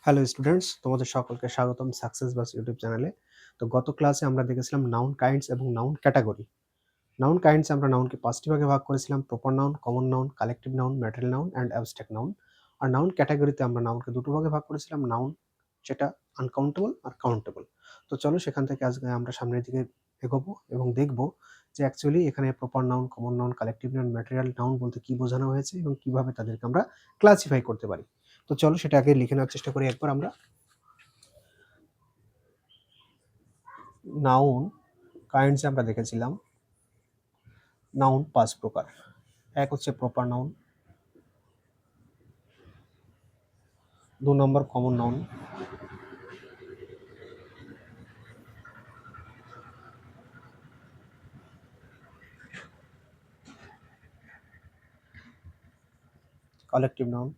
Hello students, তোমাদের সকলকে স্বাগতম সাকসেস বাস ইউটিউব চ্যানেলে। তো গত ক্লাসে আমরা দেখেছিলাম নাউন কাইন্ডস এবং নাউন ক্যাটাগরি। নাউন কাইন্ডস আমরা নাউনকে পাঁচটি ভাগে ভাগ করেছিলাম: proper noun, common noun, collective noun, material noun and abstract noun. আর নাউন ক্যাটাগরিতে আমরা নাউনকে দুটো ভাগে ভাগ করেছিলাম: নাউন যেটা আনকাউন্টেবল আর কাউন্টেবল। তো চলো সেখান থেকে আজকে আমরা সামনের দিকে এগোবো এবং দেখবো যে অ্যাকচুয়ালি এখানে proper noun, common noun, collective noun, material noun বলতে কি বোঝানো হয়েছে এবং কিভাবে তাদেরকে আমরা ক্লাসিফাই করতে পারি। তো চলো সেটা আগে লিখে নেওয়ার চেষ্টা করি একবার আমরা। নাউন কাইন্ডসে আমরা দেখেছিলাম নাউন পাঁচ প্রকার। এক হচ্ছে proper noun, 2 number common noun, collective noun,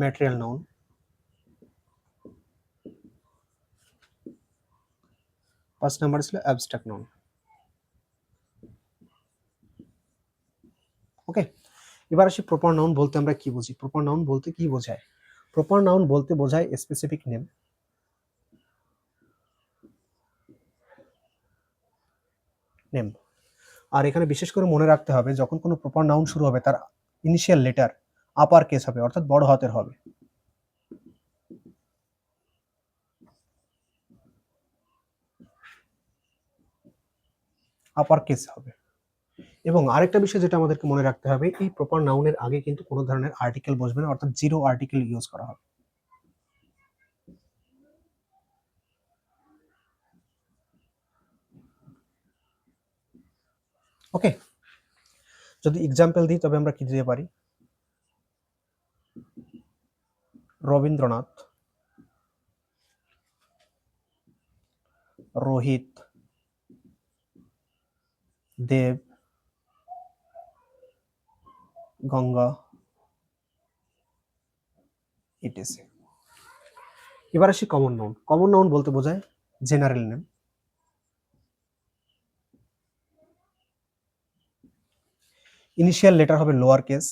material noun, 5 number ছিল অ্যাবস্ট্রাক্ট নাউন। ওকে, এবার আসি প্রপার নাউন বলতে আমরা কি বুঝি। প্রপার নাউন বলতে কি বোঝায়? প্রপার নাউন বলতে বোঝায় স্পেসিফিক নেম। আর এখানে বিশেষ করে মনে রাখতে হবে, যখন কোনো প্রপার নাউন শুরু হবে তার ইনিশিয়াল লেটার আপার কেস হবে, অর্থাৎ বড় হাতের হবে। আপার কেস হবে। এবং আরেকটা বিষয় যেটা আমাদেরকে মনে রাখতে হবে, এই প্রপার নাউনের আগে কিন্তু কোনো ধরনের আর্টিকেল বসবে না, অর্থাৎ জিরো আর্টিকেল ইউজ করা হবে। ওকে, যদি এক্সাম্পল দিই তবে আমরা কি দিতে পারি? রবীন্দ্রনাথ, রোহিত, দেব, গঙ্গা, ইটিসি। এবার আসি কমন নাউন। কমন নাউন বলতে বোঝায় জেনারেল নেম। ইনিশিয়াল লেটার হবে লোয়ার কেস,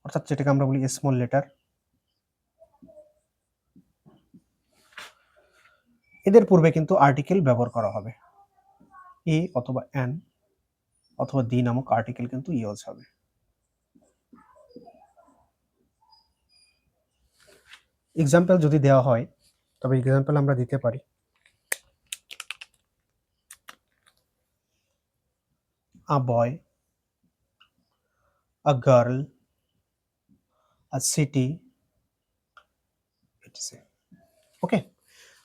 অর্থাৎ যেটাকে আমরা বলি স্মল লেটার। এদের পূর্বে কিন্তু আর্টিকেল ব্যবহার করা হবে, এ অথবা এন অথবা দি নামক আর্টিকেল কিন্তু ইউজ হবে। এক্সাম্পল যদি দেওয়া হয় তবে এক্সাম্পল আমরা দিতে পারি a boy, a girl, a city, etc. ওকে,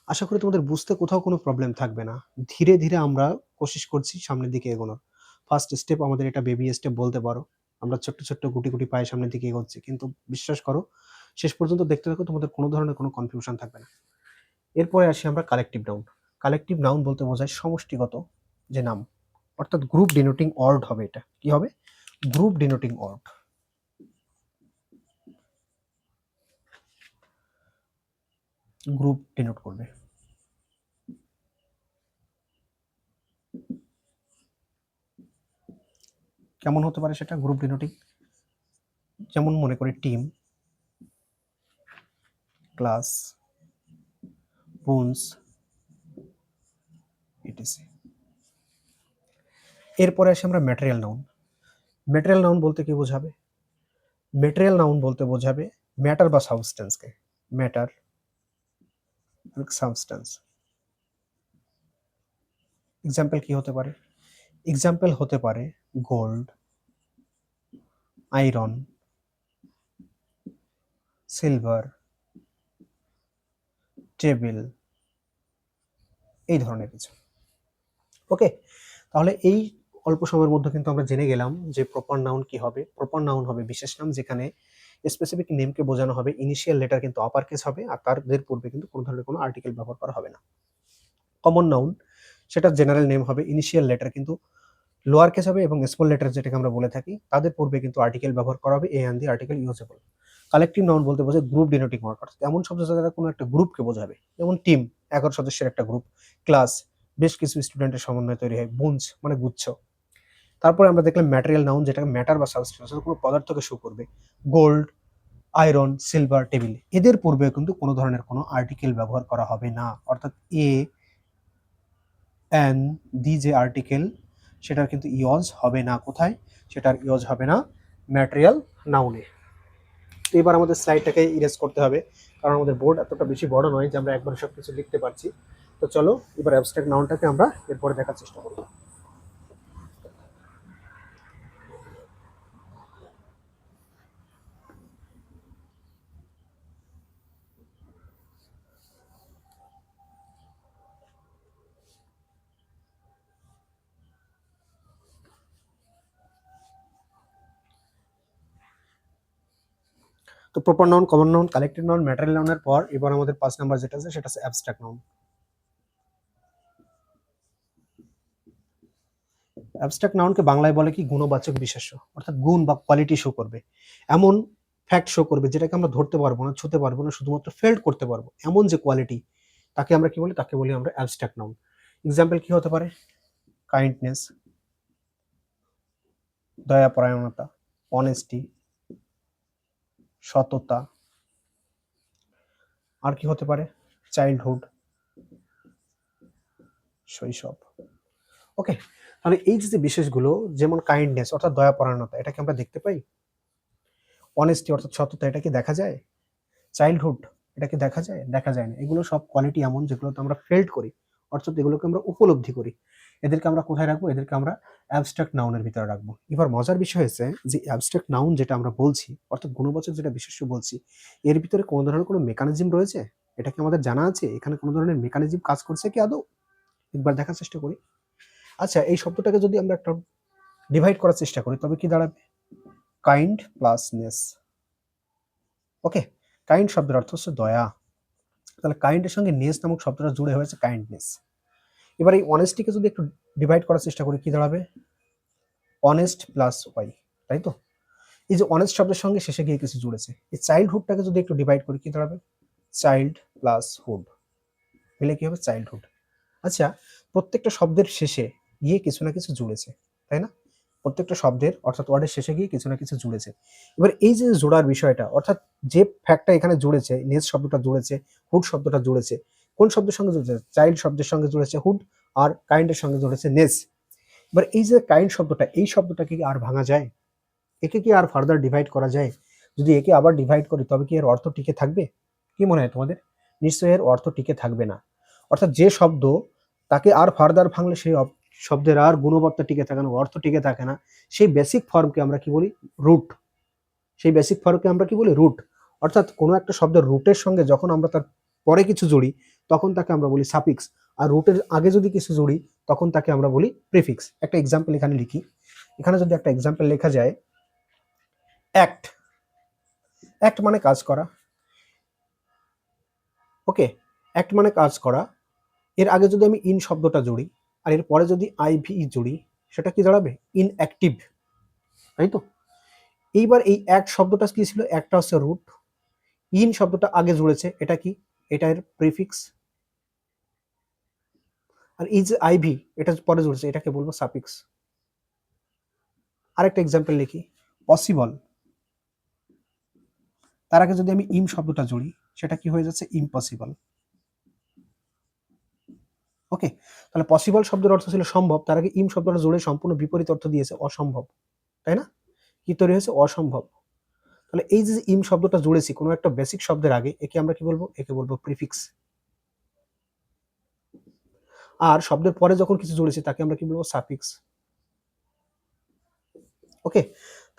আশা করি তোমাদের বুঝতে কোথাও কোনো প্রবলেম থাকবে না। ধীরে ধীরে আমরা কোশিশ করছি সামনের দিকে এগোনোর। ফার্স্ট স্টেপ আমাদের এটা বেবি স্টেপ বলতে পারো। আমরা ছোট্ট ছোট্ট গুটি গুটি পায়ে সামনের দিকে এগোচ্ছি, কিন্তু বিশ্বাস করো শেষ পর্যন্ত দেখতে থাকো, তোমাদের কোনো ধরনের কোনো কনফিউশন থাকবে না। এরপরে আসি আমরা কালেকটিভ নাউন। কালেকটিভ নাউন বলতে বোঝায় সমষ্টিগত যে নাম, অর্থাৎ গ্রুপ ডিনোটিং ওয়ার্ড হবে। এটা কি হবে? Group denoting word. Group denote করবে। কেমন হতে পারে সেটা গ্রুপ ডিনোটিং? যেমন মনে করি টিম, ক্লাস, বুনস, ইটিসি। এরপরে আসি আমরা ম্যাটেরিয়াল নাউন। ম্যাটেরিয়াল নাউন বলতে কি বোঝাবে? ম্যাটেরিয়াল নাউন বলতে বোঝাবে ম্যাটার বা সাবস্টেন্সকে। Matter, substance. এক্সাম্পল কি হতে পারে? এক্সাম্পল হতে পারে গোল্ড, আয়রন, সিলভার, টেবিল, এই ধরনের কিছু। ওকে, তাহলে এই অল্প সময়ের মধ্যে কিন্তু আমরা জেনে গেলাম যে প্রপার নাউন কি হবে। প্রপার নাউন হবে বিশেষ নাম, যেখানে স্পেসিফিক নেমকে বোঝানো হবে। ইনিশিয়াল লেটার কিন্তু আপার কেস হবে, আর তাদের পূর্বে কিন্তু কোনো ধরনের কোনো আর্টিকেল ব্যবহার করা হবে না। কমন নাউন সেটা জেনারেল নেম হবে, ইনিশিয়াল লেটার কিন্তু লোয়ার কেস হবে এবং স্মল লেটার যেটাকে আমরা বলে থাকি তাদের পূর্বে কিন্তু আর্টিকেল ব্যবহার করা হবে, a and the article usable. Collective noun বলতে বোঝায় গ্রুপ ডিনোটিং ওয়ার্ড, অর্থাৎ এমন শব্দ যারা কোনো একটা গ্রুপকে বোঝাবে। যেমন টিম 11 সদস্যের একটা গ্রুপ, ক্লাস বেশ কিছু স্টুডেন্টের সমন্বয়ে তৈরি হয়। বুঞ্জ মানে গুচ্ছ। তারপরে আমরা দেখলাম ম্যাটেরিয়াল নাউন, যেটাকে ম্যাটার বা সাবস্টেন্স কোনো পদার্থকে শো করবে। Gold, iron, silver, table. এদের পূর্বে কিন্তু কোনো ধরনের কোনো আর্টিকেল ব্যবহার করা হবে না, অর্থাৎ এ এন দি যে আর্টিকেল সেটার কিন্তু ইউজ হবে না। কোথায়? সেটার ইউজ হবে না ম্যাটেরিয়াল নাউনে। তো এবার আমাদের স্লাইডটাকে ইরেজ করতে হবে, কারণ আমাদের বোর্ড এতটা বেশি বড় নয় যে আমরা একবার সব কিছু লিখতে পারছি। তো চলো এবার অ্যাবস্ট্রাক্ট নাউনটাকে আমরা এরপরে দেখার চেষ্টা করব। তো proper noun, common noun, collective noun, material নাউনের পর এবার আমাদের 5 নাম্বার যেটা আছে সেটা হচ্ছে অ্যাবস্ট্রাক্ট নাউন। অ্যাবস্ট্রাক্ট নাউনকে বাংলায় বলে কি? গুণবাচক বিশেষ্য, অর্থাৎ গুণ বা কোয়ালিটি শো করবে, এমন ফ্যাক্ট শো করবে যেটাকে আমরা ধরতে পারবো না, ছুতে পারবো না, শুধুমাত্র ফেল্ট করতে পারবো, এমন যে কোয়ালিটি, তাকে আমরা কি বলি? তাকে বলি আমরা অ্যাবস্ট্রাক্ট নাউন। এক্সাম্পল কি হতে পারে? কাইন্ডনেস, দয়াপরায়ণতা, অনেস্টি, সততা। আর কি হতে পারে? চাইল্ডহুড, শৈশব। ওকে, তাহলে এই যে বিশেষগুলো, যেমন কাইন্ডনেস অর্থাৎ দয়াপরায়ণতা, এটাকে আমরা দেখতে পাই। অনেস্টি অর্থাৎ সততা, এটা কি দেখা যায়? চাইল্ডহুড, এটা কি দেখা যায়? দেখা যায় না। এগুলো সব কোয়ালিটি এমন যেগুলোতে আমরা ফেল্ট করি, অর্থাৎ এগুলোকে আমরা উপলব্ধি করি। এদেরকে আমরা কোথায় রাখবো? এদেরকে আমরা অ্যাবস্ট্রাক্ট নাউনের ভিতরে রাখবো। এবার মজার বিষয় হচ্ছে যে অ্যাবস্ট্রাক্ট নাউন যেটা আমরা বলছি, অর্থাৎ গুণবাচক যেটা বিশেষ্য বলছি, এর ভিতরে কোনো ধরনের কোনো মেকানিজম রয়েছে? এটা কি আমাদের জানা আছে? এখানে কোনো ধরনের মেকানিজম কাজ করছে কি আদৌ? একবার দেখার চেষ্টা করি। আচ্ছা, এই শব্দটাকে যদি আমরা একটা ডিভাইড করার চেষ্টা করি তবে কি দাঁড়াবে? Kind plus ness. Okay, kind শব্দের অর্থ হচ্ছে দয়া, তাহলে কাইন্ডের সঙ্গে নেস নামক শব্দটা জুড়ে হয়েছে কাইন্ডনেস। এবার এই অনেস্টিকে যদি একটু ডিভাইড করার চেষ্টা করি কি দাঁড়াবে? অনেস্ট প্লাস ওয়াই, তাই তো? এই যে অনেস্ট শব্দের সঙ্গে শেষে গিয়ে কিছু জুড়েছে। এই চাইল্ডহুডটাকে যদি একটু ডিভাইড করি কি দাঁড়াবে? চাইল্ড প্লাস হুড, মিলে কি হবে? চাইল্ডহুড। আচ্ছা, প্রত্যেকটা শব্দের শেষে গিয়ে কিছু না কিছু জুড়েছে, তাই না? প্রত্যেকটা শব্দের অর্থাৎ ওয়ার্ডের শেষে গিয়ে কিছু না কিছু জুড়েছে। এবার এই যে জোড়ার বিষয়টা, অর্থাৎ যে ফ্যাক্টটা এখানে জুড়েছে, নেস শব্দটা জুড়েছে, হুড শব্দটা জুড়েছে, কোন শব্দের সঙ্গে জুড়েছে? চাইল্ড শব্দের সঙ্গে জুড়েছে হুড, আর কাইন্ডের সঙ্গে জুড়েছে নেস। এবার এই যে কাইন্ড শব্দটা, এই শব্দটাকে কি আর ভাঙা যায়? একে কি আর ফার্দার ডিভাইড করা যায়? যদি একে আবার ডিভাইড করি তবে কি এর অর্থ টিকে থাকবে? কি মনে হয় তোমাদের? নিশ্চয়ই এর অর্থ টিকে থাকবে না। অর্থাৎ যে শব্দ, তাকে আর ফার্দার ভাঙলে সেই শব্দের আর গুণবত্তা টিকে থাকে না, অর্থ টিকে থাকে না, সেই বেসিক ফর্মকে আমরা কি বলি? রুট। সেই বেসিক ফর্মকে আমরা কি বলি? রুট। অর্থাৎ কোনো একটা শব্দের রুটের সঙ্গে যখন আমরা তার পরে কিছু জুড়ি তখন তাকে আমরা বলি সাফিক্স, আর রুটের আগে যদি কিছু জুড়ি তখন তাকে আমরা বলি প্রিফিক্স। একটা এক্সাম্পল এখানে লিখি। এখানে যদি একটা এক্সাম্পল লেখা যায়, অ্যাক্ট। অ্যাক্ট মানে কাজ করা। ওকে, অ্যাক্ট মানে কাজ করা। এর আগে যদি আমি ইন শব্দটা জুড়ি আর এর পরে যদি আইভি জুড়ি, সেটা কি দাঁড়াবে? ইনঅ্যাক্টিভ, তাই তো? এইবার এই অ্যাক্ট শব্দটা কি ছিল? একটা হচ্ছে রুট, ইন শব্দটা আগে জুড়েছে, এটা কি? এটা এর প্রিফিক্স। আর এই যে আইভি, এটা পরে জুড়েছে, এটাকে বলবো সাফিক্স। আরেকটা এক্সাম্পল লিখি, পসিবল। তার আগে যদি আমি ইম শব্দটা জুড়ি, সেটা কি হয়ে যাচ্ছে? ইম্পসিবল। ওকে, তাহলে পসিবল শব্দের অর্থ ছিল সম্ভব, তার আগে ইম শব্দটা জুড়ে সম্পূর্ণ বিপরীত অর্থ দিয়েছে, অসম্ভব, তাই না? কি তৈরি হয়েছে? অসম্ভব। তাহলে এই যে ইম শব্দটা জুড়েছি কোনো একটা বেসিক শব্দের আগে, একে আমরা কি বলবো? একে বলবো প্রিফিক্স। আর শব্দের পরে যখন কিছু জুড়েছি তাকে আমরা কি বলবো? সাফিক্স। ওকে,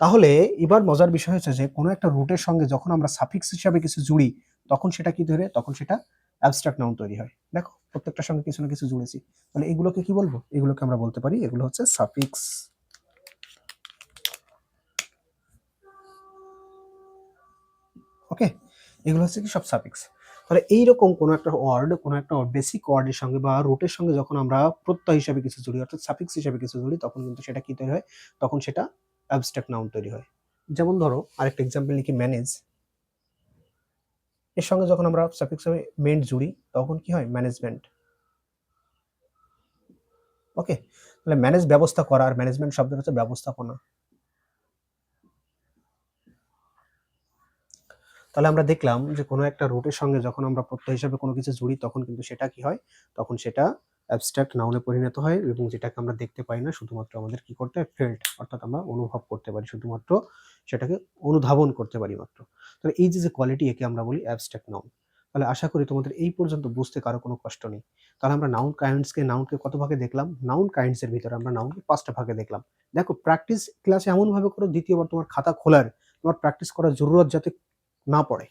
তাহলে এবার মজার বিষয় হচ্ছে যে কোনো একটা রুটের সঙ্গে যখন আমরা সাফিক্স হিসাবে কিছু জুড়ি তখন সেটা কি তৈরি হয়? তখন সেটা অ্যাবস্ট্রাক্ট নাউন তৈরি হয়। দেখো, প্রত্যেকটার সঙ্গে কিছু না কিছু জুড়েছি, তাহলে এগুলোকে কি বলবো? এগুলোকে আমরা বলতে পারি এগুলো হচ্ছে সাফিক্স। ওকে, এগুলো হচ্ছে কি? সব সাফিক্স। তাহলে এইরকম কোনো একটা ওয়ার্ড, কোনো একটা বেসিক ওয়ার্ডের সঙ্গে বা রুটের সঙ্গে যখন আমরা প্রত্যয় হিসাবে কিছু জুড়ি, অর্থাৎ সাফিক্স হিসাবে কিছু জুড়ি, তখন কিন্তু সেটা কি তৈরি হয়? তখন সেটা অ্যাবস্ট্রাক্ট নাউন তৈরি হয়। যেমন ধরো আরেকটা এক্সাম্পল লিখি, ম্যানেজ। এর সঙ্গে যখন আমরা সাফিক্স মেন্ট জুড়ি তখন কি হয়? ম্যানেজমেন্ট। ওকে, তাহলে ম্যানেজ ব্যবস্থা করা, আর ম্যানেজমেন্ট শব্দটা হচ্ছে ব্যবস্থাপনা। তাহলে আমরা দেখলাম যে কোনো একটা রুটের সঙ্গে যখন আমরা প্রত্যয় হিসাবে কোনো কিছু জুড়ি তখন কিন্তু সেটা কি হয়, তখন সেটা অ্যাবস্ট্রাক্ট নাউনে পরিণত হয় এবং যেটাকে আমরা দেখতে পাই না, শুধুমাত্র আমাদের কি করতে হয়, ফেল্ট, অর্থাৎ আমরা অনুভব করতে পারি, শুধুমাত্র সেটাকে অনুধাবন করতে পারি মাত্র। তাহলে এই যে কোয়ালিটি, একে আমরা বলি অ্যাবস্ট্রাক্ট নাউন। তাহলে আশা করি তোমাদের এই পর্যন্ত বুঝতে কারো কোনো কষ্ট নেই। তাহলে আমরা নাউনকে কত ভাগে দেখলাম? নাউন কাইন্ডস এর ভিতরে আমরা নাউনকে 5টা ভাগে দেখলাম। দেখো প্র্যাকটিস ক্লাসে এমনভাবে করো দ্বিতীয়বার তোমার খাতা খোলার, তোমার প্র্যাকটিস করার জরুরত যাতে না পড়ে।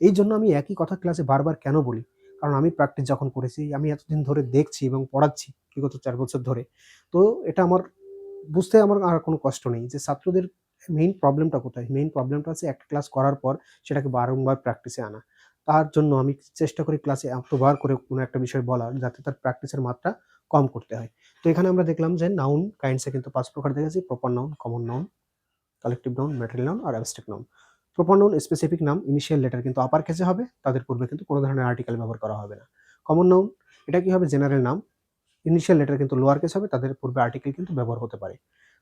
এই জন্য আমি একই কথা ক্লাসে বারবার কেন বলি, কারণ আমি প্র্যাকটিস যখন করেছি, আমি এতদিন ধরে দেখছি এবং পড়াচ্ছি বিগত 4 বছর ধরে। তো এটা আমার বুঝতে আমার আর কোনো কষ্ট নেই যে ছাত্রদের মেইন প্রবলেমটা কোথায়। মেইন প্রবলেমটা হচ্ছে একটা ক্লাস করার পর সেটাকে বারংবার প্র্যাকটিসে আনা। তার জন্য আমি চেষ্টা করি ক্লাসে এতবার করে কোনো একটা বিষয় বলার, যাতে তার প্র্যাকটিসের মাত্রা কম করতে হয়। তো এখানে আমরা দেখলাম যে নাউন কাইন্ডস এ কিন্তু 5 প্রকার দেখেছি: proper noun, common noun, collective noun, material noun আর abstract noun. Proper noun specific নাম, ইনিশিয়াল লেটার কিন্তু আপার কেসে হবে, তাদের পূর্বে কিন্তু কোনো ধরনের আর্টিকেল ব্যবহার করা হবে না। কমন নাউন, এটা কি হবে, জেনারেল নাম, ইনিশিয়াল লেটার কিন্তু লোয়ার কেস হবে, তাদের পূর্বে আর্টিকেল কিন্তু ব্যবহার হতে পারে।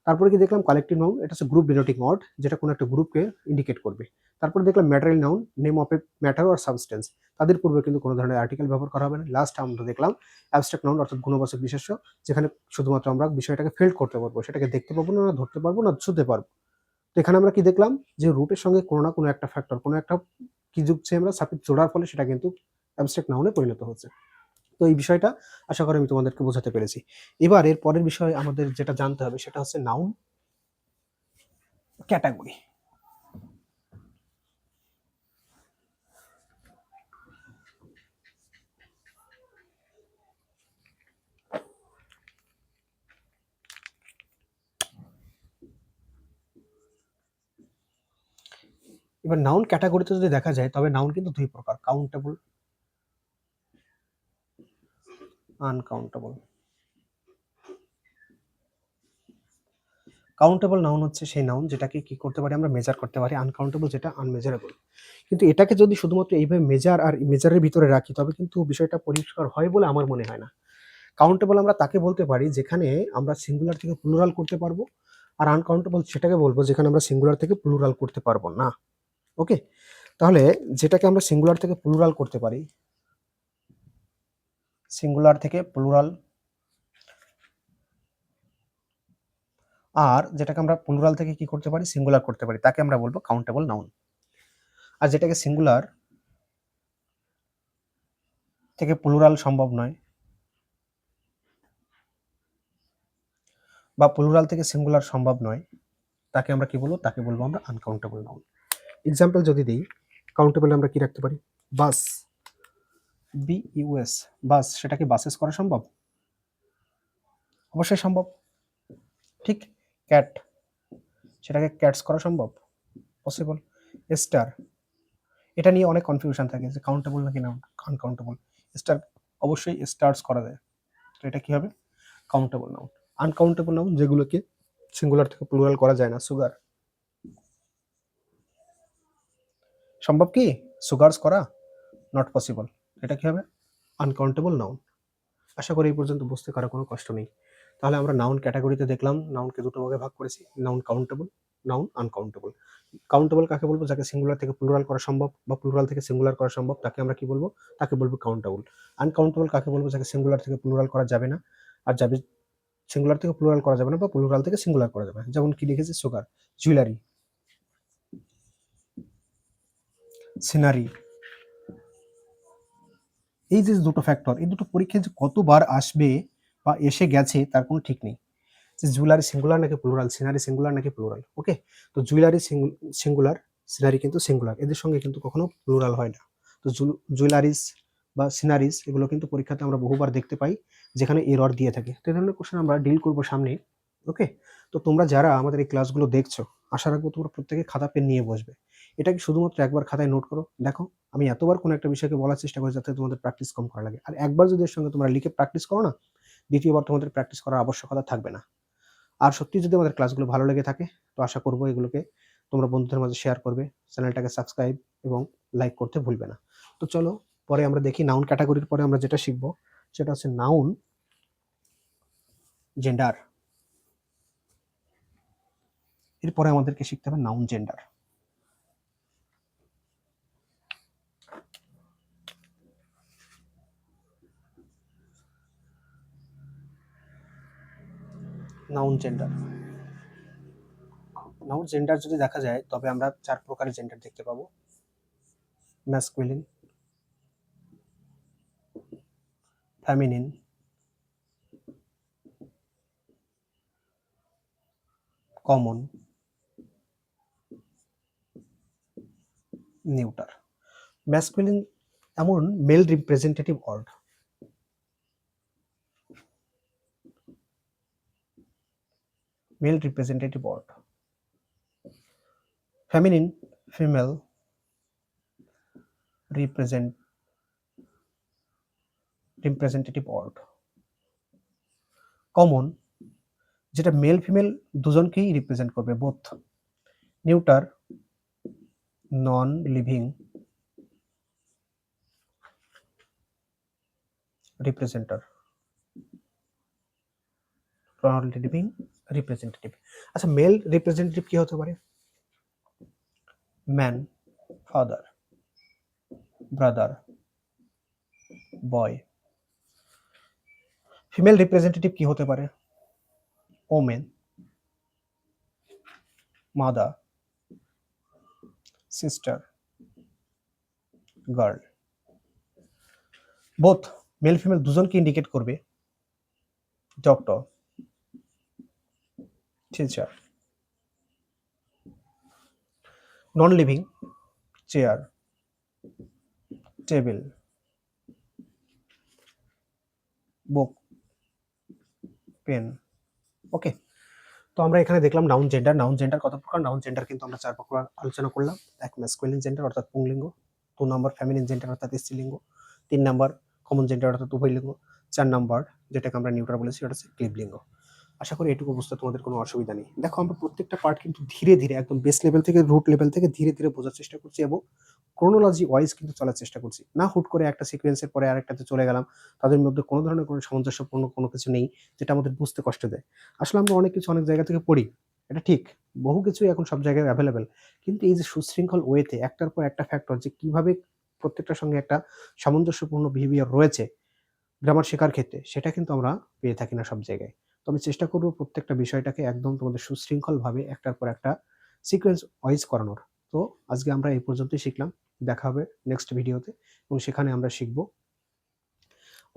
তারপরে কি দেখলাম, কালেক্টিভ নাউন, এটা হচ্ছে গ্রুপ ডিনোটিং ওয়ার্ড, যেটা কোনো একটা গ্রুপকে ইন্ডিকেট করবে। তারপরে দেখলাম material noun, name of a matter or substance, তাদের পূর্বে কিন্তু কোনো ধরনের আর্টিকেল ব্যবহার করা হবে না। লাস্ট আমরা দেখলাম অ্যাবস্ট্রাক্ট নাউন, অর্থাৎ গুণবাচক বিশেষ্য, যেখানে শুধুমাত্র আমরা বিষয়টাকে ফিল্ড করতে পারবো, সেটাকে দেখতে পাবো না, ধরতে পারবো না, ছুঁতে পারবো। তো এখানে আমরা কি দেখলাম, যে রুটের সঙ্গে কোনো না কোনো একটা ফ্যাক্টর, কোনো একটা কি যুগছে আমরা সাফিক্স জোড়ার ফলে সেটা কিন্তু অ্যাবস্ট্রাক্ট নাউনে পরিণত হচ্ছে। তো এই বিষয়টা আশা করি আমি তোমাদেরকে বোঝাতে পেরেছি। এবার এর পরের বিষয় আমাদের যেটা জানতে হবে সেটা হচ্ছে নাউন ক্যাটাগরি। এবার নাউন ক্যাটাগরিতে যদি দেখা যায়, তবে নাউন কিন্তু দুই প্রকার: কাউন্টেবল, আনকাউন্টেবল। কাউন্টেবল নাউন হচ্ছে সেই নাউন যেটাকে কি করতে পারি, আমরা মেজার করতে পারি। আনকাউন্টেবল যেটা আনমেজারেবল। কিন্তু এটাকে যদি শুধুমাত্র এইভাবে মেজার আর মেজারের ভিতরে রাখি, তবে কিন্তু বিষয়টা পরিষ্কার হয় বলে আমার মনে হয় না। কাউন্টেবল আমরা তাকে বলতে পারি যেখানে আমরা সিঙ্গুলার থেকে প্লুরাল করতে পারবো, আর আনকাউন্টেবল সেটাকে বলবো যেখানে আমরা সিঙ্গুলার থেকে প্লুরাল করতে পারবো না। ওকে, তাহলে যেটাকে আমরা সিঙ্গুলার থেকে প্লুরাল করতে পারি, সিঙ্গুলার থেকে প্লুরাল, আর যেটাকে আমরা প্লুরাল থেকে কি করতে পারি, সিঙ্গুলার করতে পারি, তাকে আমরা বলবো কাউন্টেবল নাউন। আর যেটাকে সিঙ্গুলার থেকে প্লুরাল সম্ভব নয়, বা প্লুরাল থেকে সিঙ্গুলার সম্ভব নয়, তাকে আমরা কি বলবো, তাকে বলবো আমরা আনকাউন্টেবল নাউন। এক্সাম্পল যদি দিই, কাউন্টেবল আমরা কি রাখতে পারি, বাস, BUS, বাস, সেটাকে বাসেস করা সম্ভব? অবশ্যই সম্ভব। ঠিক, ক্যাট, সেটাকে ক্যাটস করা সম্ভব? পসিবল। স্টার, এটা নিয়ে অনেক কনফিউশন থাকে যে কাউন্টেবল নাকি না আনকাউন্টেবল। স্টার অবশ্যই স্টার্স করা যায়, তো এটা কি হবে, কাউন্টেবল নাউন। আনকাউন্টেবল নাউন যেগুলোকে সিঙ্গুলার থেকে প্লুরাল করা যায় না, সুগার, সম্ভব কি সুগারস করা? নট পসিবল, এটা কি হবে, আনকাউন্টেবল নাউন। আশা করি এই পর্যন্ত বুঝতে কারো কোনো কষ্ট নেই। তাহলে আমরা নাউন ক্যাটাগরিতে দেখলাম নাউনকে দুটো ভাগে ভাগ করেছি: noun countable, noun uncountable. Countable কাকে বলবো, যাকে সিঙ্গুলার থেকে প্লুরাল করা সম্ভব বা প্লুরাল থেকে সিঙ্গুলার করা সম্ভব, তাকে আমরা কি বলবো, তাকে বলবো কাউন্টেবল। আনকাউন্টেবল কাকে বলবো, যাকে সিঙ্গুলার থেকে প্লুরাল করা যাবে না, আর যাবে সিঙ্গুলার থেকে প্লুরাল করা যাবে না, বা প্লুরাল থেকে সিঙ্গুলার করা যাবে না। যেমন কি লিখেছে, সুগার, জুয়েলারি, সিনারি। এই যে দুটো ফ্যাক্টর, এই দুটো পরীক্ষায় যে কতবার আসবে বা এসে গেছে তার কোনো ঠিক নেই, যে জুয়েলারি সিঙ্গুলার নাকি প্লুরাল, সিনারি সিঙ্গুলার নাকি প্লুরাল। ওকে, তো জুয়েলারি সিঙ্গুলার, সিনারি কিন্তু সিঙ্গুলার, এদের সঙ্গে কিন্তু কখনো প্লুরাল হয় না। তো জুয়েলারিস বা সিনারিস এগুলো কিন্তু পরীক্ষাতে আমরা বহুবার দেখতে পাই যেখানে এরর দিয়ে থাকে। তো এই ধরনের কোশ্চেন আমরা ডিল করবো সামনে। ওকে, তো তোমরা যারা আমাদের এই ক্লাসগুলো দেখছো, আশা রাখবো তোমরা প্রত্যেকে খাতা পেন নিয়ে বসবে। এটা কি শুধুমাত্র একবার খাতায় নোট করো, দেখো আমি এতবার কোনো একটা বিষয়কে বলার চেষ্টা করি যাতে তোমাদের প্র্যাকটিস কম করা লাগে। আর একবার যদি এর সঙ্গে তোমরা লিখে প্র্যাকটিস করো না, দ্বিতীয়বার তোমাদের প্র্যাকটিস করার আবশ্যকতা থাকবে না। আর সত্যি যদি আমাদের ক্লাসগুলো ভালো লেগে থাকে, তো আশা করবো এগুলোকে তোমরা বন্ধুদের মাঝে শেয়ার করবে, চ্যানেলটাকে সাবস্ক্রাইব এবং লাইক করতে ভুলবে না। তো চলো পরে আমরা দেখি নাউন ক্যাটাগরির পরে আমরা যেটা শিখবো সেটা হচ্ছে নাউন জেন্ডার। এরপরে আমাদেরকে শিখতে হবে noun gender. Noun gender, noun gender যদি দেখা যায় তবে আমরা 4 প্রকারের জেন্ডার দেখতে পাবো। Masculine, feminine, common, neuter. Masculine এমন male representative word, male representative word. Feminine female representative word. Common যেটা মেল ফিমেল দুজনকেই রিপ্রেজেন্ট করবে, both. Neuter non living representer, non living representative. আচ্ছা, মেল রিপ্রেজেন্টেটিভ কি হতে পারে? Man, father, brother, boy. Female representative কি হতে পারে? Women, mother, sister, girl. Both male female দুজনকে ইন্ডিকেট করবে। Doctor, teacher. Non living chair, table, book, pen. Okay, তো আমরা এখানে দেখলাম নাউন জেন্ডার। নাউন জেন্ডার কত প্রকার? নাউন জেন্ডার কিন্তু আমরা 4 প্রকার আলোচনা করলাম। 1 ম্যাসকুলিন জেন্ডার অর্থাৎ পুংলিঙ্গ, 2 নাম্বার ফেমিনিন জেন্ডার অর্থাৎ স্ত্রীলিঙ্গ, 3 নাম্বার কমন জেন্ডার অর্থাৎ উভয়লিঙ্গ, 4 নাম্বার যেটাকে আমরা নিউট্রাল বলেছি ওটা হচ্ছে ক্লিবলিঙ্গ। আশা করি এটুকু বুঝতে তোমাদের কোনো অসুবিধা নেই। দেখো, আমরা প্রত্যেকটা পার্ট কিন্তু ধীরে ধীরে একদম বেস লেভেল থেকে রুট লেভেল থেকে ধীরে ধীরে বোঝার চেষ্টা করছি এবং ক্রোনোলজি ওয়াইজ কিন্তু চলার চেষ্টা করছি। না হুট করে একটা সিকোয়েন্সের পরে আরেকটাতে চলে গেলাম, তাদের মধ্যে কোনো ধরনের কোনো সামঞ্জস্যপূর্ণ কোনো কিছু নেই যেটা আমাদের বুঝতে কষ্ট দেয়। আসলে আমরা অনেক কিছু অনেক জায়গা থেকে পড়ি, এটা ঠিক, বহু কিছুই এখন সব জায়গায় অ্যাভেলেবেল। কিন্তু এই যে সুশৃঙ্খল ওয়েতে একটার পর একটা ফ্যাক্টর যে কিভাবে প্রত্যেকটার সঙ্গে একটা সামঞ্জস্যপূর্ণ বিহেভিয়ার রয়েছে গ্রামার শেখার ক্ষেত্রে, সেটা কিন্তু আমরা পেয়ে থাকি না সব জায়গায়। তবে চেষ্টা করব প্রত্যেকটা বিষয়টাকে একদম তোমাদের সুশৃঙ্খলভাবে একটার পর একটা সিকোয়েন্স ওয়াইজ করানোর। তো আজকে আমরা এই পর্যন্তই শিখলাম। দেখা হবে নেক্সট ভিডিওতে এবং সেখানে আমরা শিখব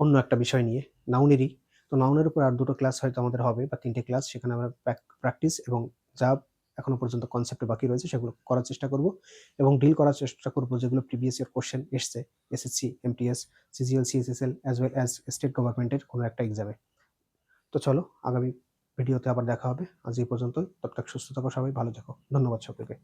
অন্য একটা বিষয় নিয়ে, নাউনেরই। তো নাউনের উপর আর 2 টো ক্লাস হয়তো আমাদের হবে বা 3টে ক্লাস, সেখানে আমরা প্র্যাকটিস এবং যা এখনো পর্যন্ত কনসেপ্ট বাকি রয়েছে সেগুলো করার চেষ্টা করব এবং ডিল করার চেষ্টা করব যেগুলো প্রিভিয়াস ইয়ার কোশ্চেন এসছে SSC, MTS, CGL, CSSL as well as state গভর্নমেন্টের কোনো একটা এক্সামে। তো চলো, আগামী ভিডিওতে আবার দেখা হবে। আজ এই পর্যন্তই। ততক্ষণ সুস্থ থাকো, সবাই ভালো থাকো। ধন্যবাদ সকলকে।